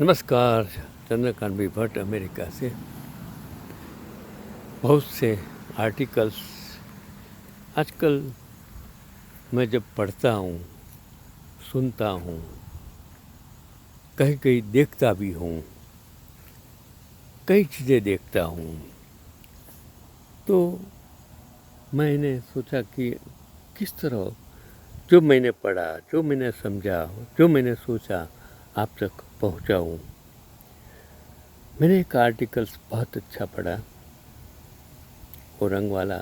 नमस्कार। चंद्रकांत भाई भट्ट अमेरिका से। बहुत से आर्टिकल्स आजकल मैं जब पढ़ता हूँ, सुनता हूँ, कहीं कहीं देखता भी हूँ, कई चीज़ें देखता हूँ, तो मैंने सोचा कि किस तरह जो मैंने पढ़ा, जो मैंने समझा, जो मैंने सोचा आप तक पहुँचाऊँ। मैंने एक आर्टिकल्स बहुत अच्छा पढ़ा। औरंगवाला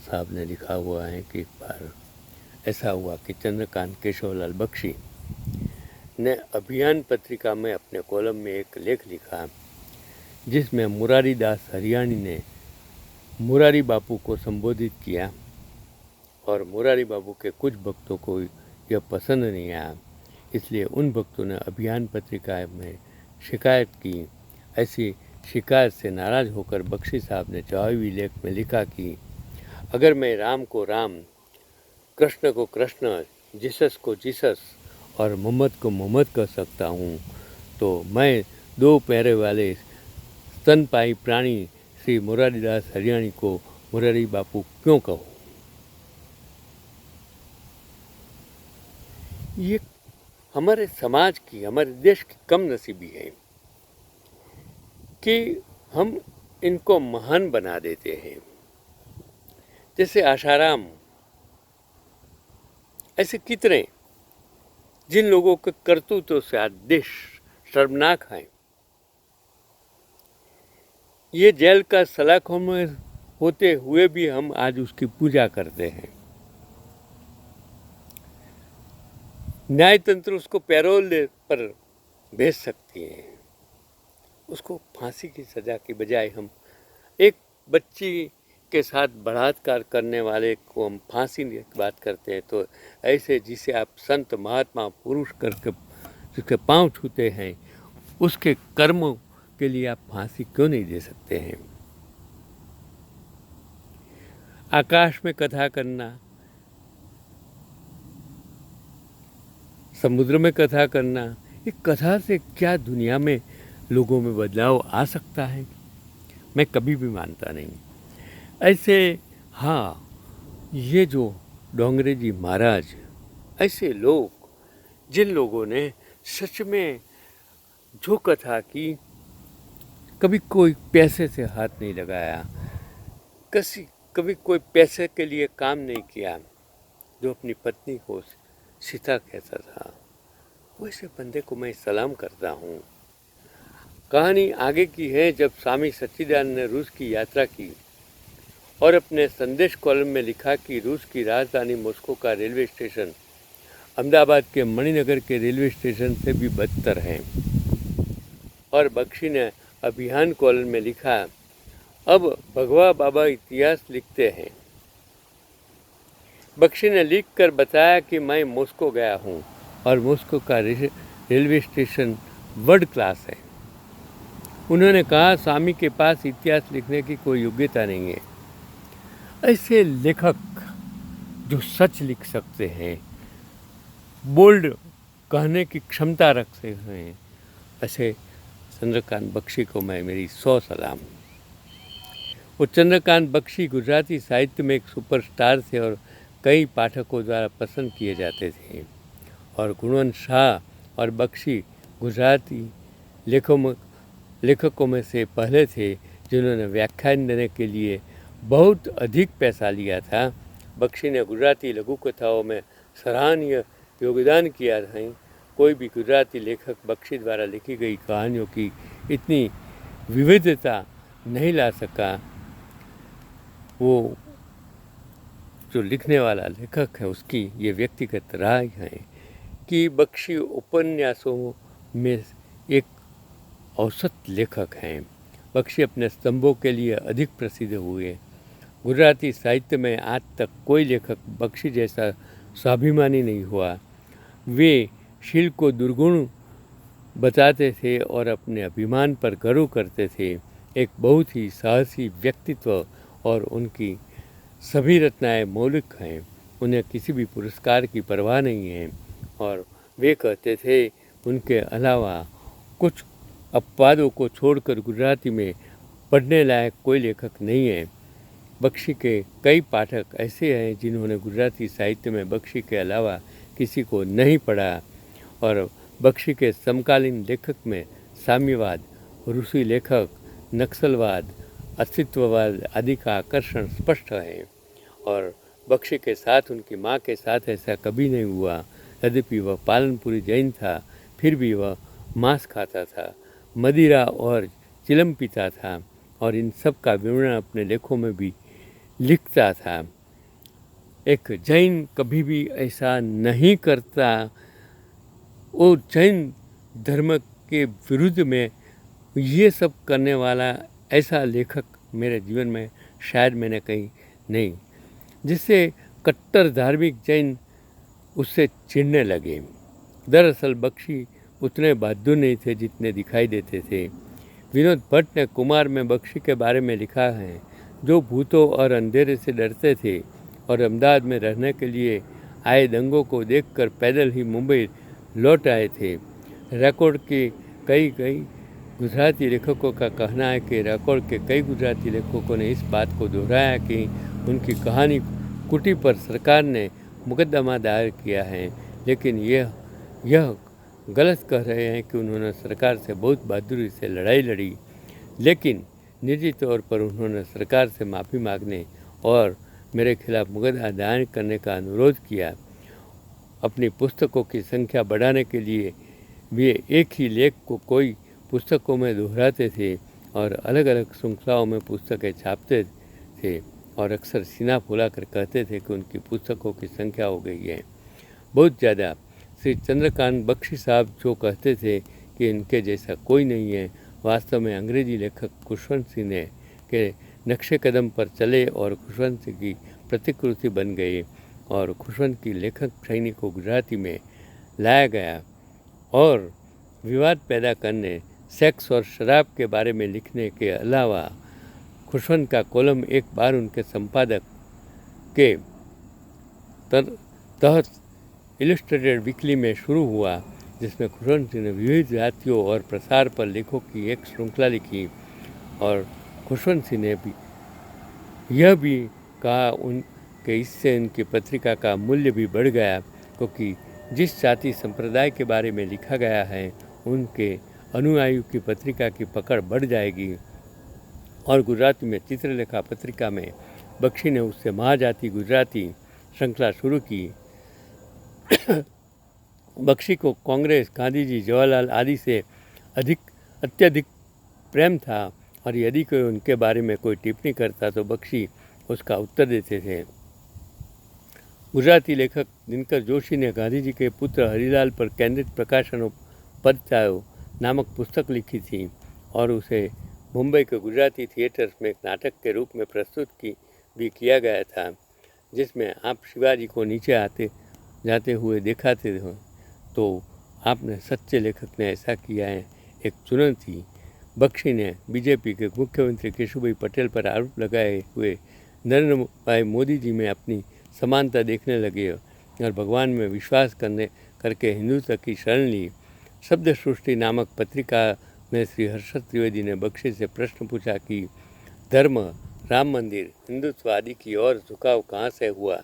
साहब ने लिखा हुआ है कि एक बार ऐसा हुआ कि चंद्रकांत केशवलाल बख्शी ने अभियान पत्रिका में अपने कॉलम में एक लेख लिखा जिसमें मुरारी दास हरियाणी ने मुरारी बापू को संबोधित किया और मुरारी बापू के कुछ भक्तों को यह पसंद नहीं आया, इसलिए उन भक्तों ने अभियान पत्रिका में शिकायत की। ऐसी शिकायत से नाराज़ होकर बख्शी साहब ने जवाबी लेख में लिखा कि अगर मैं राम को राम, कृष्ण को कृष्ण, जीसस को जीसस और मोहम्मद को मोहम्मद कह सकता हूँ, तो मैं दो पैरों वाले स्तनपायी प्राणी श्री मुरारीदास हरियाणी को मुरारी बापू क्यों कहूँ। ये हमारे समाज की, हमारे देश की कम नसीबी है कि हम इनको महान बना देते हैं। जैसे आशाराम, ऐसे कितने जिन लोगों के करतूतों से आज देश शर्मनाक है। ये जेल का सलाखों में होते हुए भी हम आज उसकी पूजा करते हैं। न्यायतंत्र उसको पैरोल पर भेज सकती है। उसको फांसी की सज़ा की बजाय हम एक बच्ची के साथ बलात्कार करने वाले को हम फांसी की बात करते हैं, तो ऐसे जिसे आप संत महात्मा पुरुष करके जिसके पांव छूते हैं, उसके कर्मों के लिए आप फांसी क्यों नहीं दे सकते हैं। आकाश में कथा करना, समुद्र में कथा करना, एक कथा से क्या दुनिया में लोगों में बदलाव आ सकता है, मैं कभी भी मानता नहीं। ऐसे हाँ, ये जो डोंगरे जी महाराज, ऐसे लोग जिन लोगों ने सच में जो कथा की, कभी कोई पैसे से हाथ नहीं लगाया, कभी कोई पैसे के लिए काम नहीं किया, जो अपनी पत्नी को सीता कहता था, वैसे बंदे को मैं सलाम करता हूँ। कहानी आगे की है। जब स्वामी सच्चिदानंद ने रूस की यात्रा की और अपने संदेश कॉलम में लिखा कि रूस की राजधानी मॉस्को का रेलवे स्टेशन अहमदाबाद के मणिनगर के रेलवे स्टेशन से भी बदतर है, और बख्शी ने अभियान कॉलम में लिखा, अब भगवा बाबा इतिहास लिखते हैं। बख्शी ने लिखकर बताया कि मैं मॉस्को गया हूँ और मॉस्को का रेलवे स्टेशन वर्ल्ड क्लास है। उन्होंने कहा, स्वामी के पास इतिहास लिखने की कोई योग्यता नहीं है। ऐसे लेखक जो सच लिख सकते हैं, बोल्ड कहने की क्षमता रखते हैं, ऐसे चंद्रकांत बख्शी को मैं मेरी 100 सलाम। वो चंद्रकांत बख्शी गुजराती साहित्य में एक सुपरस्टार थे और कई पाठकों द्वारा पसंद किए जाते थे। और गुणवंत शाह और बख्शी गुजराती लेखकों में से पहले थे जिन्होंने व्याख्यान देने के लिए बहुत अधिक पैसा लिया था। बख्शी ने गुजराती लघु कथाओं में सराहनीय योगदान किया था। कोई भी गुजराती लेखक बख्शी द्वारा लिखी गई कहानियों की इतनी विविधता नहीं ला सका। वो जो लिखने वाला लेखक है, उसकी ये व्यक्तिगत राय है कि बख्शी उपन्यासों में एक औसत लेखक हैं। बख्शी अपने स्तंभों के लिए अधिक प्रसिद्ध हुए। गुजराती साहित्य में आज तक कोई लेखक बख्शी जैसा स्वाभिमानी नहीं हुआ। वे शील को दुर्गुण बताते थे और अपने अभिमान पर गर्व करते थे। एक बहुत ही साहसी व्यक्तित्व और उनकी सभी रचनाएं मौलिक हैं। उन्हें किसी भी पुरस्कार की परवाह नहीं है और वे कहते थे, उनके अलावा कुछ अपवादों को छोड़कर गुजराती में पढ़ने लायक कोई लेखक नहीं है। बख्शी के कई पाठक ऐसे हैं जिन्होंने गुजराती साहित्य में बख्शी के अलावा किसी को नहीं पढ़ा, और बख्शी के समकालीन लेखक में साम्यवाद, रूसी लेखक, नक्सलवाद, अस्तित्ववाद आदि का आकर्षण स्पष्ट है। और बख्शी के साथ उनकी माँ के साथ ऐसा कभी नहीं हुआ। यद्यपि वह पालनपुरी जैन था, फिर भी वह मांस खाता था, मदिरा और चिलम पीता था, और इन सब का विवरण अपने लेखों में भी लिखता था। एक जैन कभी भी ऐसा नहीं करता। वो जैन धर्म के विरुद्ध में ये सब करने वाला ऐसा लेखक मेरे जीवन में शायद मैंने कहीं नहीं, जिससे कट्टर धार्मिक जैन उससे चिढ़ने लगे। दरअसल बख्शी उतने बहादुर नहीं थे जितने दिखाई देते थे। विनोद भट्ट ने कुमार में बख्शी के बारे में लिखा है, जो भूतों और अंधेरे से डरते थे और अहमदाबाद में रहने के लिए आए दंगों को देखकर पैदल ही मुंबई लौट आए थे। रिकॉर्ड के कई गुजराती लेखकों का कहना है कि रिकॉर्ड के कई गुजराती लेखकों ने इस बात को दोहराया कि उनकी कहानी कुटी पर सरकार ने मुकदमा दायर किया है, लेकिन यह गलत कह रहे हैं कि उन्होंने सरकार से बहुत बहादुरी से लड़ाई लड़ी, लेकिन निजी तौर पर उन्होंने सरकार से माफ़ी मांगने और मेरे खिलाफ मुकदमा दायर करने का अनुरोध किया। अपनी पुस्तकों की संख्या बढ़ाने के लिए वे एक ही लेख को कई पुस्तकों में दोहराते थे और अलग अलग श्रृंखलाओं में पुस्तकें छापते थे, और अक्सर सीना फुलाकर कहते थे कि उनकी पुस्तकों की संख्या हो गई है बहुत ज़्यादा। श्री चंद्रकांत बख्शी साहब जो कहते थे कि इनके जैसा कोई नहीं है, वास्तव में अंग्रेजी लेखक खुशवंत सिंह ने के नक्शे कदम पर चले और खुशवंत सिंह की प्रतिकृति बन गए, और खुशवंत की लेखक शैली को गुजराती में लाया गया। और विवाद पैदा करने, सेक्स और शराब के बारे में लिखने के अलावा खुशवंत का कॉलम एक बार उनके संपादक के तहत इलस्ट्रेटेड वीकली में शुरू हुआ, जिसमें खुशवंत सिंह ने विविध जातियों और प्रसार पर लेखों की एक श्रृंखला लिखी। और खुशवंत सिंह ने भी यह भी कहा उनके इससे उनकी पत्रिका का मूल्य भी बढ़ गया, क्योंकि जिस जाति संप्रदाय के बारे में लिखा गया है उनके अनुयायियों की पत्रिका की पकड़ बढ़ जाएगी। और गुजराती में चित्रलेखा पत्रिका में बख्शी ने उससे महाजाति गुजराती श्रृंखला शुरू की। बख्शी को कांग्रेस, गांधी जी, जवाहरलाल आदि से अत्यधिक प्रेम था, और यदि कोई उनके बारे में कोई टिप्पणी करता तो बख्शी उसका उत्तर देते थे। गुजराती लेखक दिनकर जोशी ने गांधी जी के पुत्र हरिलाल पर केंद्रित प्रकाशनों परिचयो नामक पुस्तक लिखी थी, और उसे मुंबई के गुजराती थिएटर्स में एक नाटक के रूप में प्रस्तुत भी किया गया था, जिसमें आप शिवाजी को नीचे आते जाते हुए दिखाते थे। तो आपने सच्चे लेखक ने ऐसा किया है, एक चुनौती। बख्शी ने बीजेपी के मुख्यमंत्री केशुभाई पटेल पर आरोप लगाए हुए नरेंद्र भाई मोदी जी में अपनी समानता देखने लगे और भगवान में विश्वास करके हिंदुत्व की शरण ली। शब्द सृष्टि नामक पत्रिका में श्री हर्षद त्रिवेदी ने बख्शी से प्रश्न पूछा कि धर्म, राम मंदिर, हिंदुत्व आदि की ओर झुकाव कहाँ से हुआ।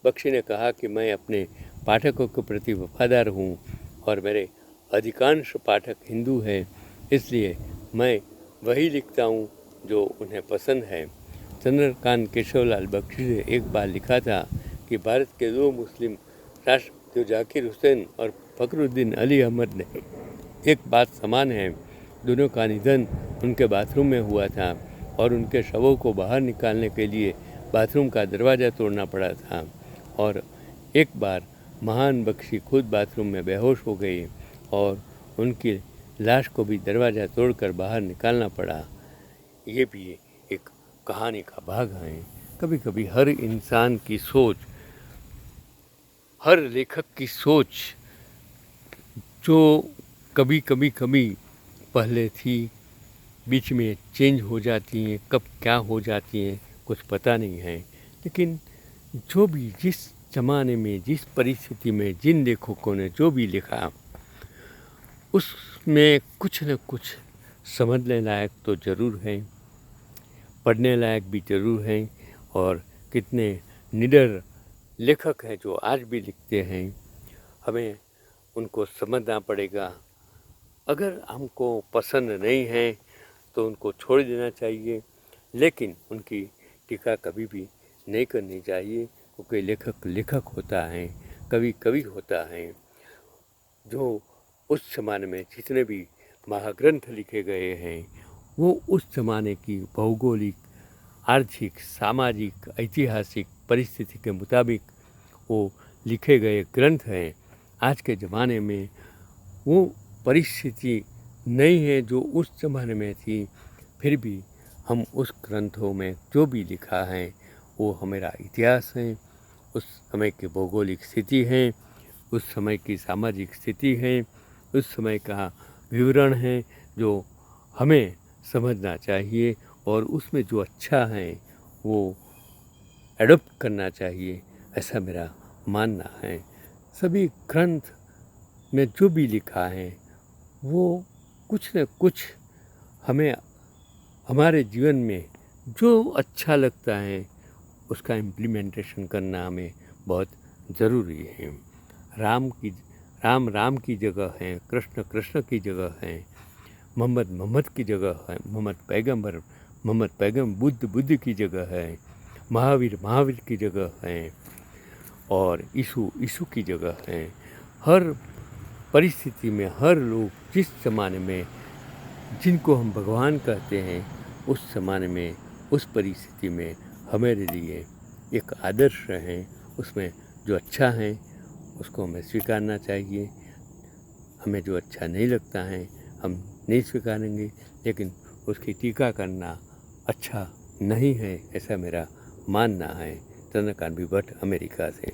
बख्शी ने कहा कि मैं अपने पाठकों के प्रति वफादार हूँ और मेरे अधिकांश पाठक हिंदू हैं, इसलिए मैं वही लिखता हूँ जो उन्हें पसंद है। चंद्रकांत केशवलाल बख्शी ने एक बार लिखा था कि भारत के दो मुस्लिम राष्ट्रपति जाकिर हुसैन और फखरुद्दीन अली अहमद ने एक बात समान है। दोनों का निधन उनके बाथरूम में हुआ था और उनके शवों को बाहर निकालने के लिए बाथरूम का दरवाज़ा तोड़ना पड़ा था, और एक बार महान बख्शी खुद बाथरूम में बेहोश हो गए और उनकी लाश को भी दरवाज़ा तोड़कर बाहर निकालना पड़ा। ये भी एक कहानी का भाग है। कभी कभी हर इंसान की सोच, हर लेखक की सोच जो कभी पहले थी, बीच में चेंज हो जाती हैं, कब क्या हो जाती हैं कुछ पता नहीं है। लेकिन जो भी जिस ज़माने में, जिस परिस्थिति में, जिन लेखकों ने जो भी लिखा, उसमें कुछ न कुछ समझने लायक तो ज़रूर है, पढ़ने लायक भी ज़रूर है। और कितने निडर लेखक हैं जो आज भी लिखते हैं, हमें उनको समझना पड़ेगा। अगर हमको पसंद नहीं है तो उनको छोड़ देना चाहिए, लेकिन उनकी टीका कभी भी नहीं करनी चाहिए, क्योंकि लेखक लेखक होता है, कवि कवि होता है। जो उस ज़माने में जितने भी महाग्रंथ लिखे गए हैं वो उस ज़माने की भौगोलिक, आर्थिक, सामाजिक, ऐतिहासिक परिस्थिति के मुताबिक वो लिखे गए ग्रंथ हैं। आज के ज़माने में वो परिस्थिति नहीं है जो उस ज़माने में थी, फिर भी हम उस ग्रंथों में जो भी लिखा है वो हमारा इतिहास है, उस समय की भौगोलिक स्थिति है, उस समय की सामाजिक स्थिति है, उस समय का विवरण है जो हमें समझना चाहिए और उसमें जो अच्छा है वो एडॉप्ट करना चाहिए, ऐसा मेरा मानना है। सभी ग्रंथ में जो भी लिखा है वो कुछ न कुछ हमें हमारे जीवन में जो अच्छा लगता है उसका इम्प्लीमेंटेशन करना हमें बहुत ज़रूरी है। राम राम की जगह है, कृष्ण कृष्ण की जगह है, मोहम्मद मोहम्मद की जगह है, मोहम्मद पैगम्बर बुद्ध बुद्ध की जगह है, महावीर महावीर की जगह है और यीशु की जगह है। हर परिस्थिति में हर लोग जिस ज़माने में जिनको हम भगवान कहते हैं उस ज़माने में उस परिस्थिति में हमारे लिए एक आदर्श है। उसमें जो अच्छा है उसको हमें स्वीकारना चाहिए। हमें जो अच्छा नहीं लगता है हम नहीं स्वीकारेंगे, लेकिन उसकी टीका करना अच्छा नहीं है, ऐसा मेरा मानना है। चंद्रकांत भट्ट, अमेरिका से।